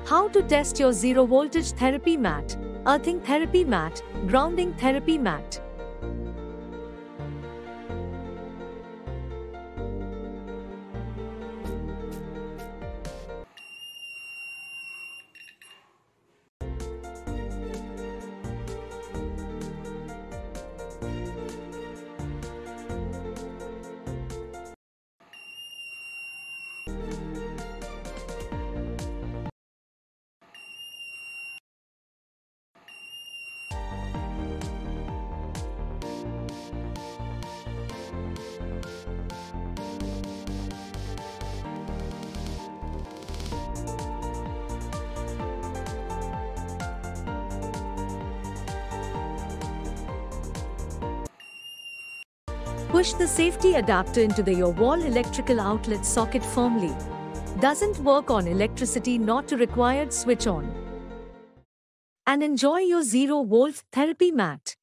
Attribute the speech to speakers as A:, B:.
A: How to test your zero voltage therapy mat, earthing therapy mat, grounding therapy mat. Push the safety adapter into your wall electrical outlet socket firmly. Doesn't work on electricity not required, switch on. And enjoy your 0 volt therapy mat.